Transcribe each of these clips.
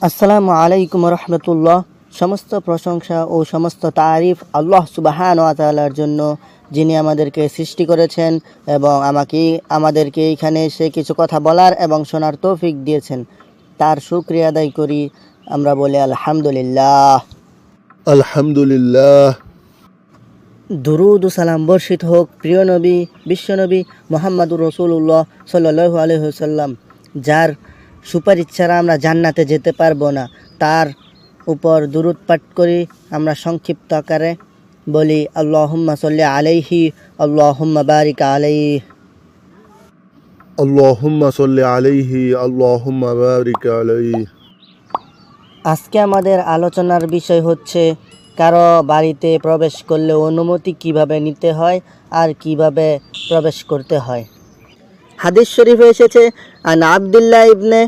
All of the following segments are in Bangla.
আসসালামু আলাইকুম রহমতুল্লাহ। সমস্ত প্রশংসা ও সমস্ত তারিফ আল্লাহ সুবহানাহু ওয়া তাআলার জন্য, যিনি আমাদেরকে সৃষ্টি করেছেন এবং আমাদেরকে এখানে এসে কিছু কথা বলার এবং শোনার তৌফিক দিয়েছেন। তার শুকরিয়া আদায় করি। আমরা বলি আলহামদুলিল্লাহ। আলহামদুলিল্লাহ। দুরুদ ও সালাম বর্ষিত হোক প্রিয় নবী, বিশ্বনবী মুহাম্মদুর রাসূলুল্লাহ সাল্লাল্লাহু আলাইহি ওয়াসাল্লাম, যার সুপারিশ ছাড়া আমরা জান্নাতে যেতে পারবো না। তার উপর দুরুদ পাঠ করি। আমরা সংক্ষিপ্ত আকারে বলি আল্লাহুম্মা সাল্লি আলাইহি, আল্লাহুম্মা বারিক আলাইহি। আল্লাহুম্মা সাল্লি আলাইহি, আল্লাহুম্মা বারিক আলাইহি। আজকে আমাদের আলোচনার বিষয় হচ্ছে কারো বাড়িতে প্রবেশ করলে অনুমতি কিভাবে নিতে হয় আর কিভাবে প্রবেশ করতে হয়। হাদিস শরীফে এসেছে, আন আব্দুল্লাহ ইবনে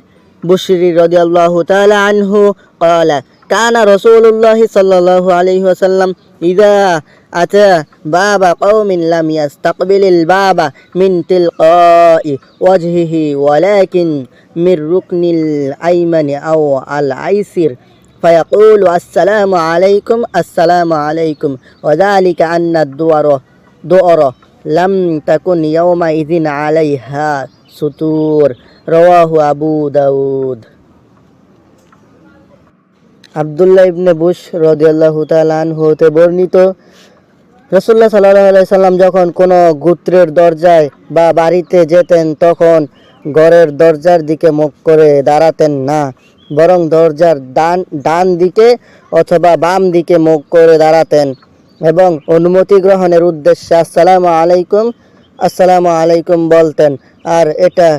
বুশরি রাদিয়াল্লাহু তাআলা আনহু ক্বালা কানা রাসূলুল্লাহ সাল্লাল্লাহু আলাইহি ওয়াসাল্লাম ইযা আতা বাবা কওমিন লাম ইয়াস্তাকবিলিল বাবা মিন তিলকাই ওয়াজহিহি ওয়ালাকিন মির রুকনিল আইমানি আও আল আইসির ফায়াকুলু আসসালামু আলাইকুম আসসালামু আলাইকুম ওয়া যালিকা আন্না দুআরা লাম তাকুন ইয়াওমা ইযিন আলাইহা সুতুর। রাওয়াহু আবু দাউদ। আব্দুল্লাহ ইবনে বুশ রাদিয়াল্লাহু তাআলা আনহু হতে বর্ণিত, রাসূলুল্লাহ সাল্লাল্লাহু আলাইহি সাল্লাম যখন কোনো গোত্রের দরজায় বা বাড়িতে যেতেন তখন ঘরের দরজার দিকে মুখ করে দাঁড়াতেন না, বরং দরজার ডান দিকে অথবা বাম দিকে মুখ করে দাঁড়াতেন এবং অনুমতি গ্রহণের উদ্দেশ্যে আসসালামু আলাইকুম বলতেন। আর এটা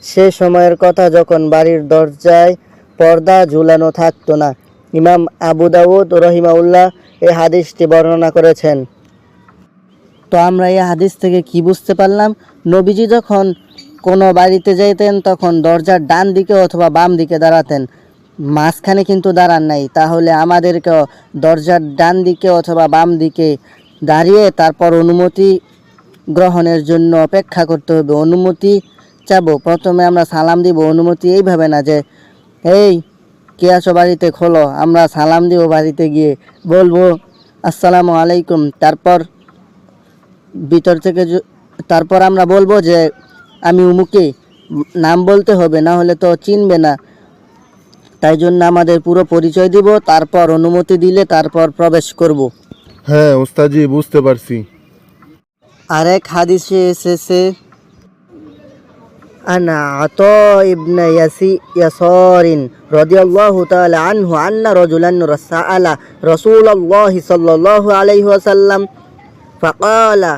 সে সময়ের কথা যখন বাড়ির দরজায় পর্দা ঝুলানো থাকতো না। ইমাম আবু দাউদ রহিমাহুল্লাহ এই হাদিসটি বর্ণনা করেছেন। তো আমরা এই হাদিস থেকে কি বুঝতে পারলাম? নবীজি যখন কোনো বাড়িতে যাইতেন তখন দরজার ডান দিকে অথবা বাম দিকে দাঁড়াতেন, মাঝখানে কিন্তু দাঁড়ান নাই। তাহলে আমাদেরকেও দরজার ডান দিকে অথবা বাম দিকে দাঁড়িয়ে তারপর অনুমতি গ্রহণের জন্য অপেক্ষা করতে হবে। অনুমতি চাবো, প্রথমে আমরা সালাম দিব। অনুমতি এইভাবে না যে এই কে আছো বাড়িতে, খোলো। আমরা সালাম দিব, বাড়িতে গিয়ে বলবো আসসালামু আলাইকুম। তারপর ভিতর থেকে তারপর আমরা বলবো যে আমি উমুকে, নাম বলতে হবে, না হলে তো চিনবে না। তাই জন্য আমাদের পুরো পরিচয় দিব, তারপর অনুমতি দিলে তারপর প্রবেশ করব। হ্যাঁ ওস্তাজি, বুঝতে পারছি। আরেক হাদিসে এসেছে, আনা আতা ইবনে ইয়াসারিন রাদিয়াল্লাহু তাআলা আনহু আন্না রাজুলান সাআলা রাসূলুল্লাহ সাল্লাল্লাহু আলাইহি ওয়াসাল্লাম ফাকালা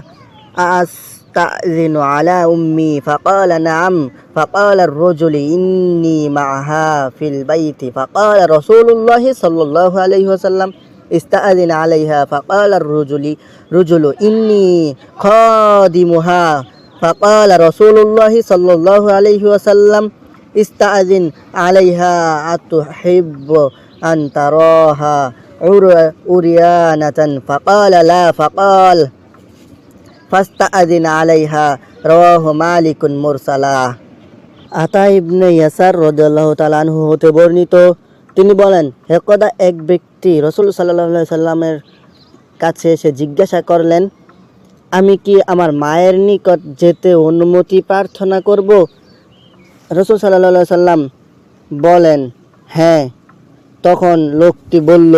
আস্তাযিনু আলা উম্মি ফাকালা নাআম ফাকালা আর-রাজুলু ইন্নী মা'হা ফিল বাইতি ফাকালা রাসূলুল্লাহ সাল্লাল্লাহু আলাইহি ওয়াসাল্লাম ইস্তাযিন আলাইহা ফাকালা আর-রাজুলু ইন্নী খাদিমুহা ফাকালা রাসূলুল্লাহ সাল্লাল্লাহু আলাইহি ওয়াসাল্লাম ইস্তাযিন আলাইহা আতুহিব্বু আন তারাহা উরিয়ানাতান ফাকালা লা ফাকাল ফাস্তাযিন আলাইহা। রাওয়াহু মালিকুন মুরসালা। আতা ইবনে ইয়াসার রাদিয়াল্লাহু তাআলা আনহু হতে বর্ণিত, তিনি বলেন, একদা এক ব্যক্তি রাসূল সাল্লাল্লাহু আলাইহি সাল্লামের কাছে এসে জিজ্ঞাসা করলেন, আমি কি আমার মায়ের নিকট যেতে অনুমতি প্রার্থনা করব? রাসূল সাল্লাল্লাহু আলাইহি সাল্লাম বলেন, হ্যাঁ। তখন লোকটি বলল,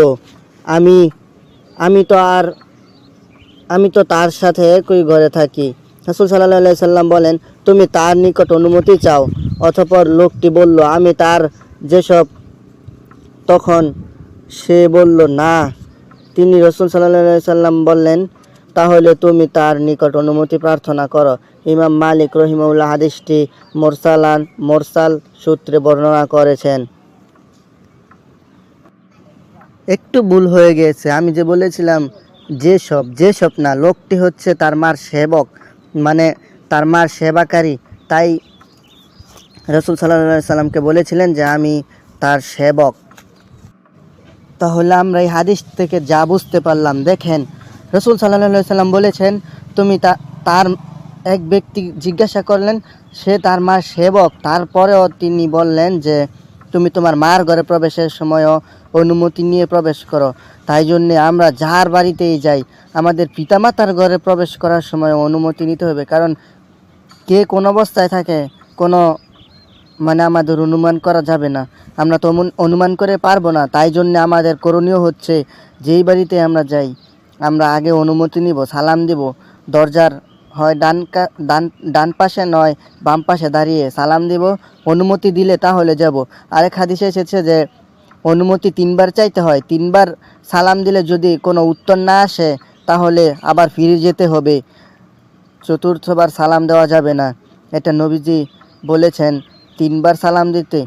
আমি তো তার সাথে একই ঘরে থাকি। রাসূল সাল্লাল্লাহু আলাইহি সাল্লাম বলেন, তুমি তার নিকট অনুমতি চাও। অতঃপর লোকটি বলল, আমি তার যেসব। তখন সে বলল, না। তিনি রাসূল সাল্লাল্লাহু আলাইহি সাল্লাম বললেন, তাহলে তুমি তার নিকট অনুমতি প্রার্থনা করো। ইমাম মালিক রহিমাহুল্লাহ হাদিসটি মুরসাল সূত্রে বর্ণনা করেছেন। একটু ভুল হয়ে গিয়েছে, আমি যে বলেছিলাম যেসব না, লোকটি হচ্ছে তার মার সেবক, মানে তার মার সেবাকারী। তাই রাসূল সাল্লাল্লাহু আলাইহি সাল্লামকে বলেছিলেন যে আমি তার সেবক। তাহলে আমরা এই হাদিস থেকে যা বুঝতে পারলাম, দেখেন রাসূল সাল্লাল্লাহু আলাইহি সাল্লাম বলেছেন, তুমি তার এক ব্যক্তি জিজ্ঞাসা করলেন, সে তার মার সেবক, তারপরেও তিনি বললেন যে তুমি তোমার মার ঘরে প্রবেশের সময়ও অনুমতি নিয়ে প্রবেশ করো। তাই জন্যে আমরা যার বাড়িতেই যাই আমাদের পিতামাতার ঘরে প্রবেশ করার সময় অনুমতি নিতে হবে, কারণ কে কোন অবস্থায় থাকে কোনো আমাদের অনুমান করা যাবে না, আমরা তো অনুমান করে পারবো না। তাই জন্য আমাদের করণীয় হচ্ছে যেই বাড়িতে আমরা যাই আমরা আগে অনুমতি নিব, সালাম দিব, দরজার হয় ডান পাশে নয় বাম পাশে দাঁড়িয়ে সালাম দিব, অনুমতি দিলে তাহলে যাব। আরেক হাদিসে এসেছে যে অনুমতি 3বার চাইতে হয়, 3বার সালাম দিলে যদি কোনো উত্তর না আসে তাহলে আবার ফিরে যেতে হবে, 4র্থবার সালাম দেওয়া যাবে না। এটা নবীজি বলেছেন 3বার সালাম দিতে,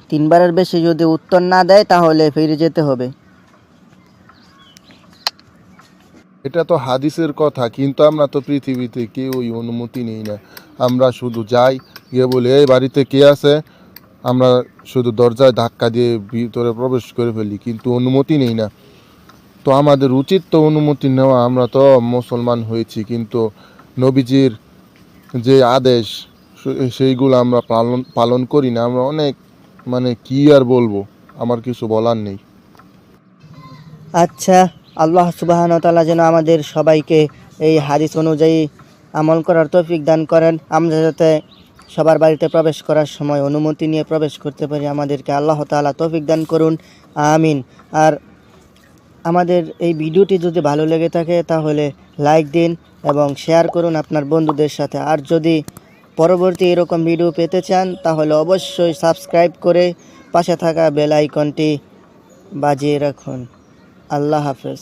3বারের বেশি যদি উত্তর না দেয় তাহলে ফিরে যেতে হবে। এটা তো হাদিসের কথা, কিন্তু আমরা তো পৃথিবীতে কেউই অনুমতি নেই না। আমরা শুধু যাই, গিয়ে বলি এই বাড়িতে কে আছে, আমরা শুধু দরজায় ধাক্কা দিয়ে ভিতরে প্রবেশ করে ফেলি, কিন্তু অনুমতি নেই না। তো আমাদের উচিত তো অনুমতি নেওয়া, আমরা তো মুসলমান হয়েছি, কিন্তু নবীজির যে আদেশ সেইগুলো আমরা পালন করি না। আমরা অনেক কি আর বলবো, আমার কিছু বলার নেই। আচ্ছা, আল্লাহ সুবহানাহু ওয়া তাআলা যেন আমাদের সবাইকে এই হাদিস অনুযায়ী আমল করার তৌফিক দান করেন, আমরা যাতে সবার বাড়িতে প্রবেশ করার সময় অনুমতি নিয়ে প্রবেশ করতে পারি, আমাদেরকে আল্লাহ তাআলা তৌফিক দান করুন, আমিন। আর আমাদের এই ভিডিওটি যদি ভালো লেগে থাকে তাহলে লাইক দিন এবং শেয়ার করুন আপনার বন্ধুদের সাথে। আর যদি পরবর্তী এরকম ভিডিও পেতে চান তাহলে অবশ্যই সাবস্ক্রাইব করে পাশে থাকা বেল আইকনটি বাজিয়ে রাখুন। আল্লাহ হাফেজ।